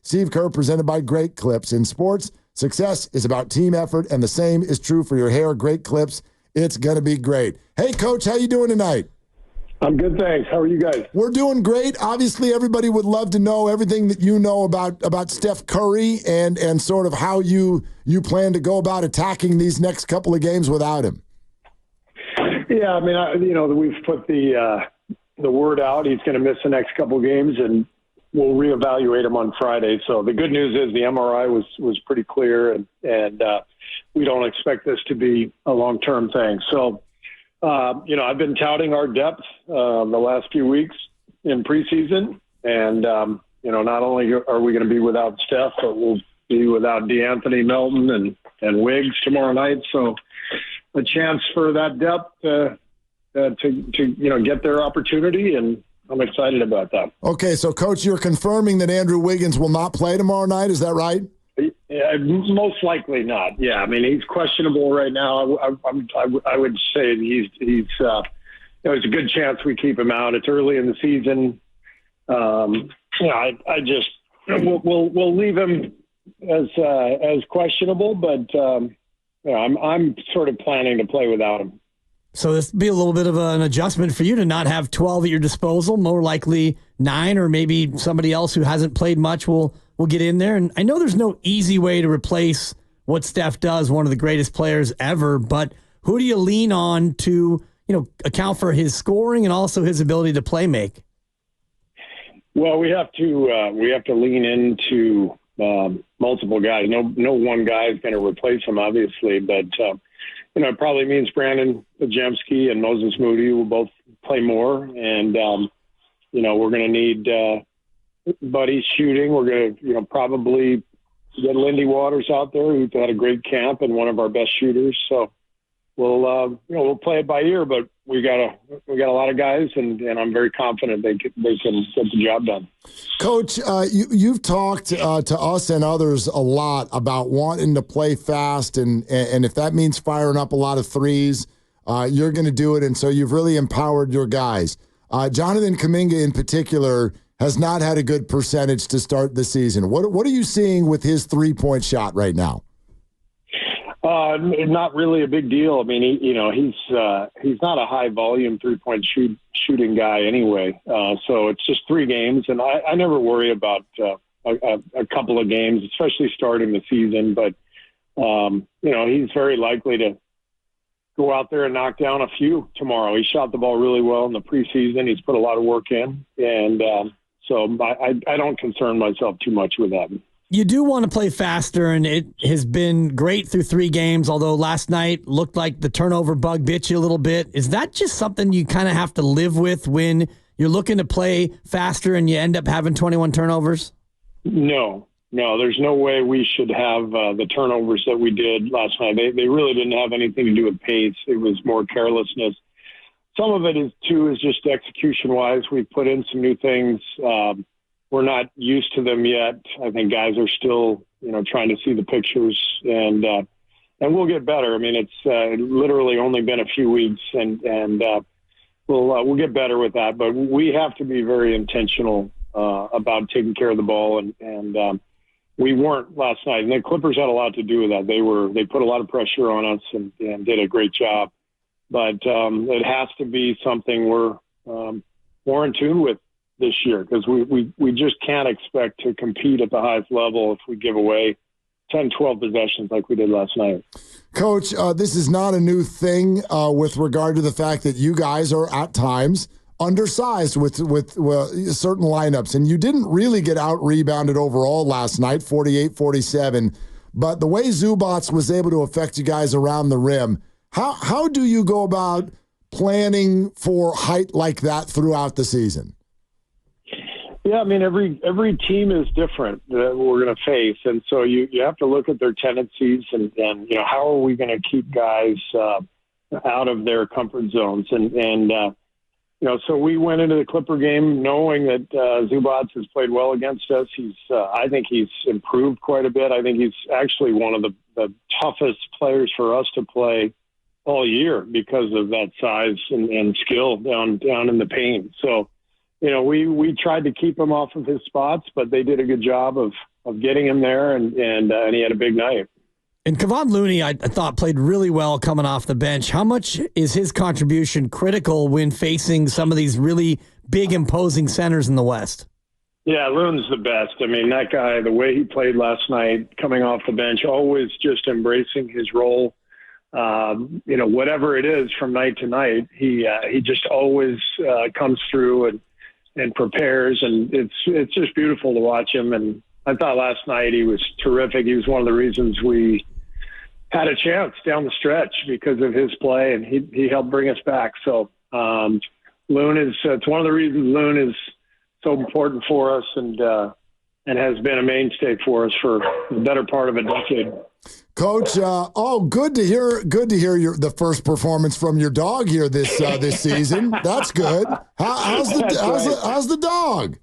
Steve Kerr, presented by Great Clips. In sports, success is about team effort, and the same is true for your hair. Great Clips, it's going to be great. Hey, Coach, how you doing tonight? I'm good, thanks. How are you guys? We're doing great. Obviously, everybody would love to know everything that you know about Steph Curry and sort of how you plan to go about attacking these next couple of games without him. Yeah, I mean, we've put the word out. He's going to miss the next couple of games, and we'll reevaluate him on Friday. So the good news is the MRI was pretty clear, and we don't expect this to be a long-term thing. So, I've been touting our depth the last few weeks in preseason, and not only are we going to be without Steph, but we'll be without DeAnthony, Melton, and Wiggs tomorrow night. So a chance for that depth to get their opportunity, and I'm excited about that. Okay, so Coach, you're confirming that Andrew Wiggins will not play tomorrow night. Is that right? Yeah, most likely not. Yeah, I mean, he's questionable right now. I would say he's there's a good chance we keep him out. It's early in the season. We'll leave him as questionable, but I'm sort of planning to play without him. So this would be a little bit of an adjustment for you to not have 12 at your disposal. More likely 9, or maybe somebody else who hasn't played much will get in there. And I know there's no easy way to replace what Steph does, one of the greatest players ever, but who do you lean on to, account for his scoring and also his ability to play make? Well, we have to lean into multiple guys. No one guy is going to replace him, obviously, but it probably means Brandon Jamski and Moses Moody will both play more, and we're going to need Buddy shooting. We're going to probably get Lindy Waters out there, who's had a great camp and one of our best shooters. So we'll play it by ear, but we got a lot of guys, and I'm very confident they can get the job done. Coach, you've talked to us and others a lot about wanting to play fast, and if that means firing up a lot of threes, you're going to do it, and so you've really empowered your guys. Jonathan Kuminga in particular has not had a good percentage to start the season. What are you seeing with his three-point shot right now? Not really a big deal. I mean, he's not a high volume three-point shooting guy anyway. So it's just 3 games, and I never worry about a couple of games, especially starting the season. But he's very likely to go out there and knock down a few tomorrow. He shot the ball really well in the preseason. He's put a lot of work in, and so I don't concern myself too much with that. You do want to play faster, and it has been great through 3 games, although last night looked like the turnover bug bit you a little bit. Is that just something you kind of have to live with when you're looking to play faster and you end up having 21 turnovers? No, there's no way we should have the turnovers that we did last night. They really didn't have anything to do with pace. It was more carelessness. Some of it is just execution-wise. We've put in some new things. We're not used to them yet. I think guys are still, trying to see the pictures, and we'll get better. I mean, it's literally only been a few weeks, and we'll get better with that. But we have to be very intentional about taking care of the ball, and we weren't last night. And the Clippers had a lot to do with that. They put a lot of pressure on us and did a great job. But it has to be something we're more in tune with this year, because we just can't expect to compete at the highest level if we give away 10, 12 possessions like we did last night. Coach, this is not a new thing with regard to the fact that you guys are at times undersized with certain lineups, and you didn't really get out-rebounded overall last night, 48-47, but the way Zubac was able to affect you guys around the rim, how do you go about planning for height like that throughout the season? Yeah, I mean, every team is different that we're going to face, and so you have to look at their tendencies and how are we going to keep guys out of their comfort zones, and so we went into the Clipper game knowing that Zubac has played well against us. I think he's improved quite a bit. I think he's actually one of the toughest players for us to play all year because of that size and skill down in the paint. So we tried to keep him off of his spots, but they did a good job of getting him there, and he had a big night. And Kavon Looney, I thought, played really well coming off the bench. How much is his contribution critical when facing some of these really big, imposing centers in the West? Yeah, Loon's the best. I mean, that guy, the way he played last night, coming off the bench, always just embracing his role. Whatever it is from night to night, he just always comes through and prepares, and it's just beautiful to watch him. And I thought last night he was terrific. He was one of the reasons we had a chance down the stretch because of his play, and he helped bring us back. So Loon it's one of the reasons Loon is so important for us and has been a mainstay for us for the better part of a decade. Coach, good to hear the first performance from your dog here this season. That's good. How's the dog?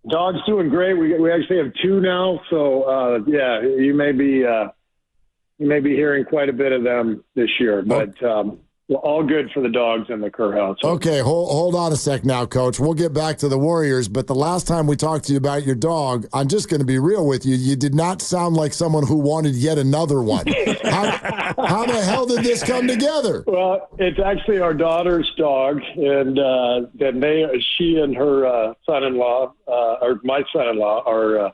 Dog's doing great. We actually have two now, so you may be hearing quite a bit of them this year, but all good for the dogs in the Kerr house. Okay, hold on a sec now, Coach. We'll get back to the Warriors, but the last time we talked to you about your dog, I'm just going to be real with you. You did not sound like someone who wanted yet another one. How the hell did this come together? Well, it's actually our daughter's dog, and she and her son-in-law, or my son-in-law, are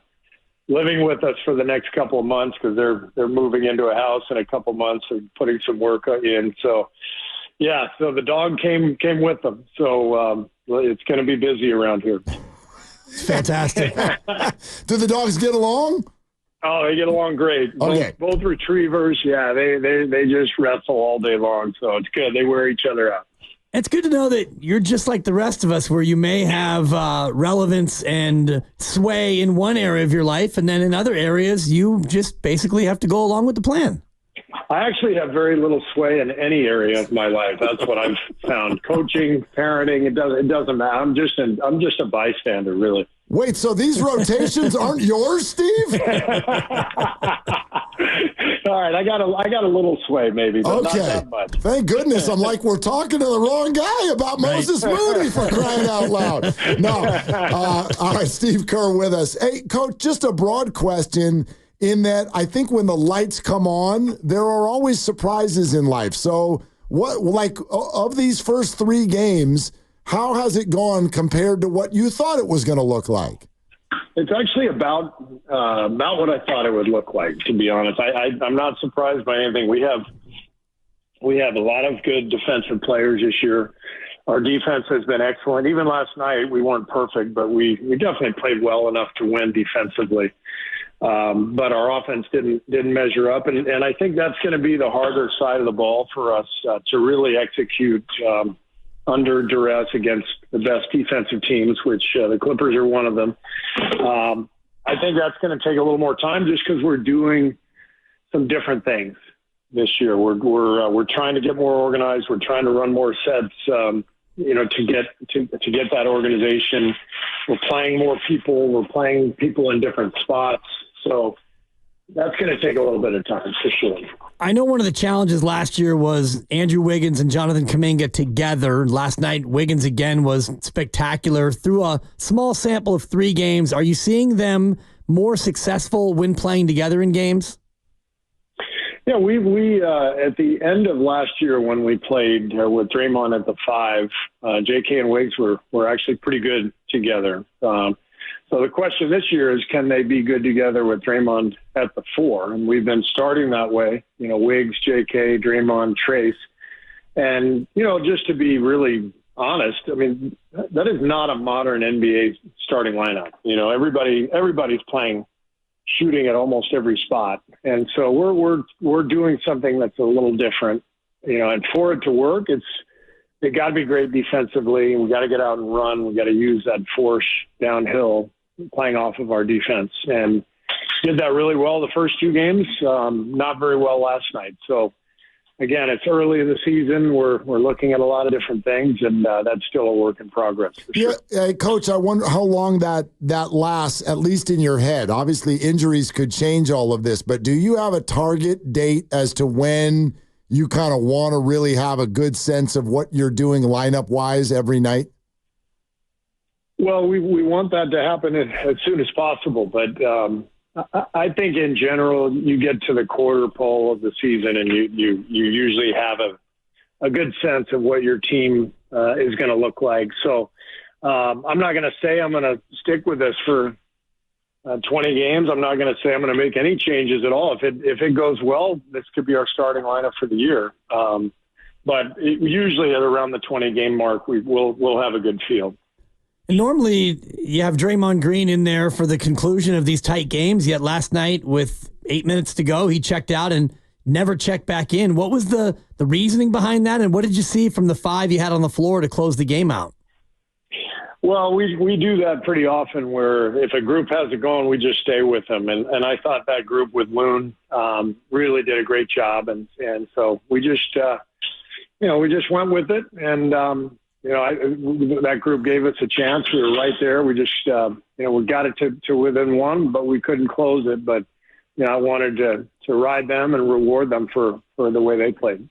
living with us for the next couple of months because they're moving into a house in a couple of months and putting some work in. So, yeah, so the dog came with them. So it's going to be busy around here. Fantastic. Do the dogs get along? Oh, they get along great. Okay. Both retrievers, yeah, they just wrestle all day long. So it's good. They wear each other out. It's good to know that you're just like the rest of us, where you may have relevance and sway in one area of your life, and then in other areas, you just basically have to go along with the plan. I actually have very little sway in any area of my life. That's what I've found. Coaching, parenting, it doesn't matter. I'm just a bystander, really. Wait, so these rotations aren't yours, Steve? All right, I got a little sway maybe, but not that much. Thank goodness. I'm like, we're talking to the wrong guy about Moses Moody, for crying out loud. No. All right, Steve Kerr with us. Hey, Coach, just a broad question in that I think when the lights come on, there are always surprises in life. So of these first three games, how has it gone compared to what you thought it was going to look like? It's actually about what I thought it would look like, to be honest. I'm not surprised by anything. We have a lot of good defensive players this year. Our defense has been excellent. Even last night, we weren't perfect, but we definitely played well enough to win defensively. But our offense didn't measure up, and I think that's going to be the harder side of the ball for us to really execute under duress against the best defensive teams, which the Clippers are one of them. I think that's going to take a little more time just because we're doing some different things this year. We're trying to get more organized. We're trying to run more sets, to get that organization. We're playing more people. We're playing people in different spots. So that's going to take a little bit of time for sure. I know one of the challenges last year was Andrew Wiggins and Jonathan Kuminga together. Last night, Wiggins again was spectacular through a small sample of 3 games. Are you seeing them more successful when playing together in games? Yeah, we at the end of last year when we played with Draymond at the 5, JK and Wiggs were actually pretty good together. So the question this year is, can they be good together with Draymond at the 4? And we've been starting that way, Wiggs, JK, Draymond, Trace. And, just to be really honest, I mean, that is not a modern NBA starting lineup. Everybody's playing shooting at almost every spot. And so we're doing something that's a little different, and for it to work, it got to be great defensively. We got to get out and run. We got to use that force downhill, playing off of our defense, and did that really well the first 2 games. Not very well last night. So again, it's early in the season. We're looking at a lot of different things, and that's still a work in progress. For sure. Yeah, Coach, I wonder how long that lasts, at least in your head. Obviously, injuries could change all of this, but do you have a target date as to when you kind of want to really have a good sense of what you're doing lineup-wise every night? Well, we want that to happen as soon as possible, but I think in general you get to the quarter pole of the season and you usually have a good sense of what your team is going to look like. So I'm not going to say I'm going to stick with this for 20 games. I'm not going to say I'm going to make any changes at all. If it goes well, this could be our starting lineup for the year. But usually at around the 20 game mark, we'll have a good feel. Normally, you have Draymond Green in there for the conclusion of these tight games, yet last night with 8 minutes to go, he checked out and never checked back in. What was the reasoning behind that, and what did you see from the 5 you had on the floor to close the game out? Well, we do that pretty often where if a group has it going, we just stay with them. And I thought that group with Loon really did a great job. And so we just, we just went with it. And, that group gave us a chance. We were right there. We just, we got it to within one, but we couldn't close it. But, I wanted to ride them and reward them for the way they played.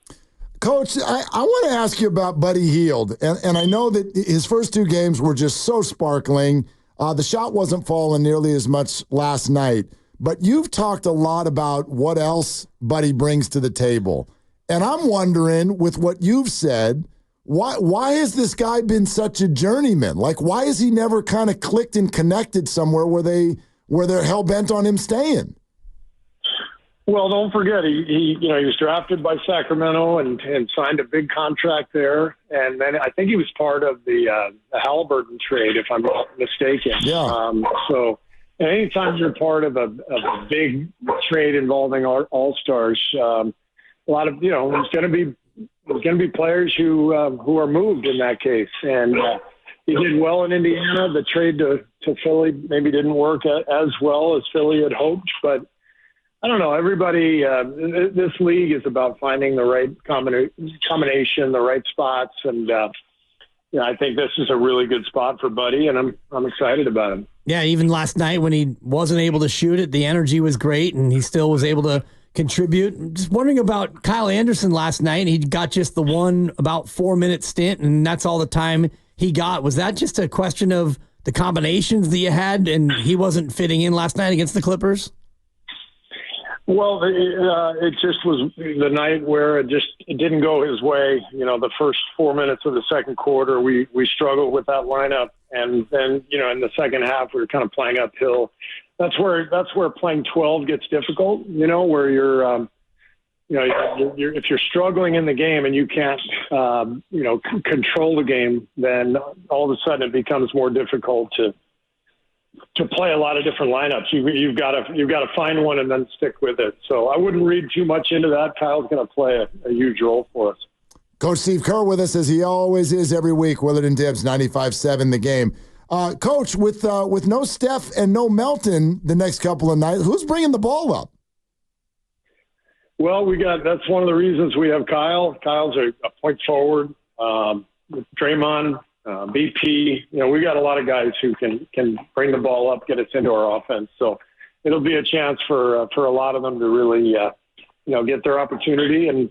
Coach, I want to ask you about Buddy Hield. And I know that his first 2 games were just so sparkling. The shot wasn't falling nearly as much last night. But you've talked a lot about what else Buddy brings to the table. And I'm wondering, with what you've said, why has this guy been such a journeyman? Like, why has he never kind of clicked and connected somewhere where they're hell-bent on him staying? Well, don't forget, he was drafted by Sacramento and signed a big contract there. And then I think he was part of the Halliburton trade, if I'm not mistaken. Yeah. So anytime you're part of a big trade involving all-stars, a lot of, there's going to be players who are moved in that case. And he did well in Indiana. The trade to Philly maybe didn't work as well as Philly had hoped, but I don't know. Everybody, this league is about finding the right combination, the right spots, and I think this is a really good spot for Buddy, and I'm excited about him. Yeah, even last night when he wasn't able to shoot it, the energy was great, and he still was able to contribute. Just wondering about Kyle Anderson last night. He got just the one about 4-minute stint, and that's all the time he got. Was that just a question of the combinations that you had, and he wasn't fitting in last night against the Clippers? Well, it just was the night where it didn't go his way. The first 4 minutes of the second quarter, we struggled with that lineup, and then in the second half we were kind of playing uphill. That's where playing 12 gets difficult. Where you're if you're struggling in the game and you can't control the game, then all of a sudden it becomes more difficult to play a lot of different lineups. You've got to find one and then stick with it. So I wouldn't read too much into that. Kyle's going to play a huge role for us. Coach Steve Kerr with us, as he always is every week. Willard and Dibs, 95.7 The Game. Coach, with no Steph and no Melton the next couple of nights, who's bringing the ball up? Well, that's one of the reasons we have Kyle. Kyle's a point forward. Draymond, BP, we got a lot of guys who can bring the ball up, get us into our offense. So it'll be a chance for a lot of them to really, get their opportunity and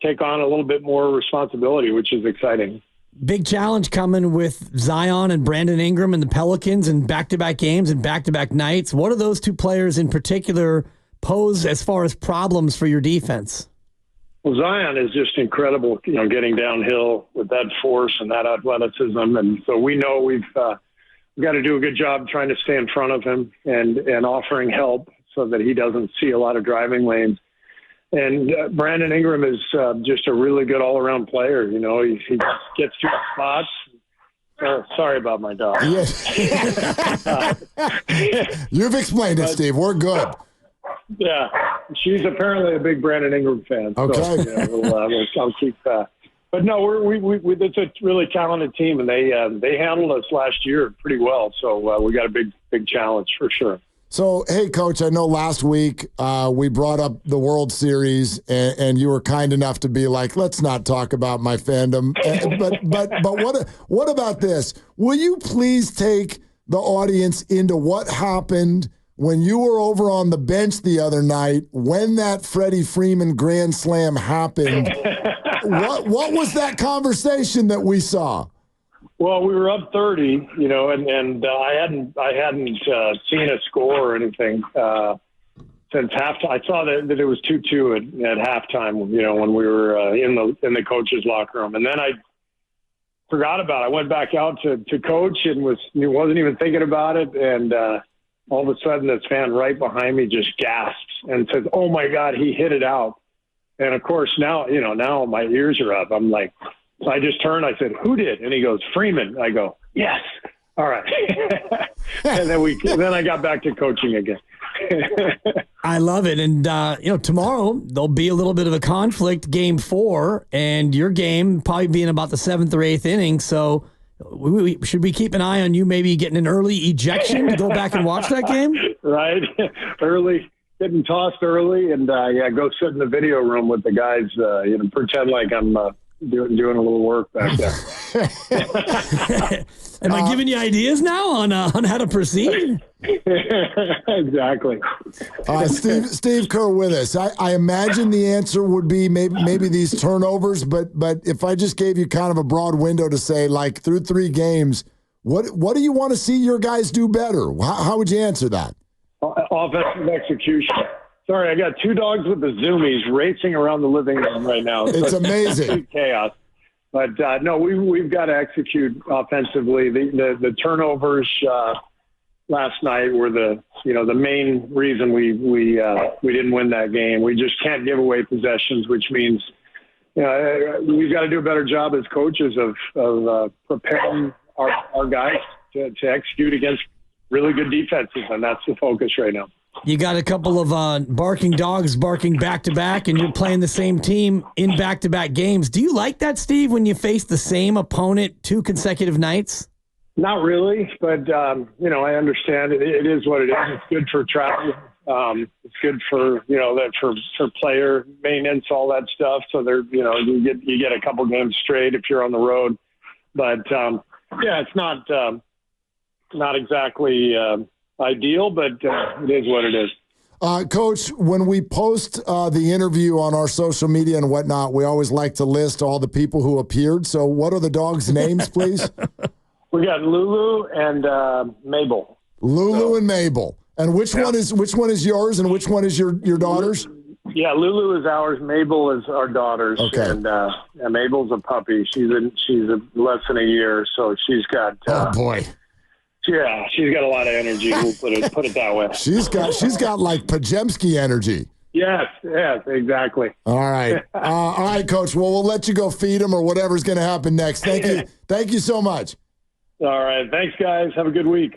take on a little bit more responsibility, which is exciting. Big challenge coming with Zion and Brandon Ingram and the Pelicans and back-to-back games and back-to-back nights. What do those two players in particular pose as far as problems for your defense? Well, Zion is just incredible, getting downhill with that force and that athleticism. And so we know we've got to do a good job trying to stay in front of him and offering help so that he doesn't see a lot of driving lanes. And Brandon Ingram is just a really good all-around player. He gets to the spots. Sorry about my dog. You've explained it, Steve. We're good. Yeah, she's apparently a big Brandon Ingram fan. Okay, so, I'll keep that. But no, it's a really talented team, and they handled us last year pretty well. So we got a big challenge for sure. So, hey, Coach, I know last week we brought up the World Series, and you were kind enough to be like, let's not talk about my fandom. But what about this? Will you please take the audience into what happened when you were over on the bench the other night when that Freddie Freeman grand slam happened? What was that conversation that we saw? Well, we were up 30, and I hadn't seen a score or anything since halftime. I saw that it was 2-2 at halftime. When we were in the coach's locker room, and then I forgot about it. I went back out to coach and wasn't even thinking about it, and all of a sudden this fan right behind me just gasps and says, "Oh my God, he hit it out!" And of course now my ears are up. I'm like. So I just turned. I said, "Who did?" And he goes, "Freeman." I go, "Yes." All right. And then I got back to coaching again. I love it. And tomorrow there'll be a little bit of a conflict, game 4, and your game probably being about the 7th or 8th inning. So should we keep an eye on you maybe getting an early ejection to go back and watch that game? Right, early. Getting tossed early, and go sit in the video room with the guys. Pretend like I'm. Doing a little work back there. Am I giving you ideas now on how to proceed? Exactly. Steve Kerr with us. I imagine the answer would be maybe these turnovers, but if I just gave you kind of a broad window to say, like, through 3 games, what do you want to see your guys do better? How would you answer that? Offensive execution. Sorry, I got 2 dogs with the zoomies racing around the living room right now. It's amazing. Chaos. But, no, we've got to execute offensively. The turnovers last night were the main reason we didn't win that game. We just can't give away possessions, which means we've got to do a better job as coaches of preparing our guys to execute against really good defenses, and that's the focus right now. You got a couple of barking dogs barking back-to-back, and you're playing the same team in back-to-back games. Do you like that, Steve, when you face the same opponent 2 consecutive nights? Not really, but, I understand it is what it is. It's good for travel. It's good for, for player maintenance, all that stuff. So you get a couple games straight if you're on the road. But, it's not exactly ideal, but it is what it is. Coach, when we post the interview on our social media and whatnot, we always like to list all the people who appeared. So what are the dogs' names, please? We got Lulu and Mabel. Lulu and Mabel. And which one is yours and which one is your daughter's? Yeah, Lulu is ours. Mabel is our daughter's. Okay. And Mabel's a puppy. She's less than a year, so she's got. Oh boy. Yeah, she's got a lot of energy. We'll put it that way. She's got like Pajemski energy. Yes, exactly. All right, Coach. Well, we'll let you go feed them or whatever's going to happen next. Thank you so much. All right, thanks, guys. Have a good week.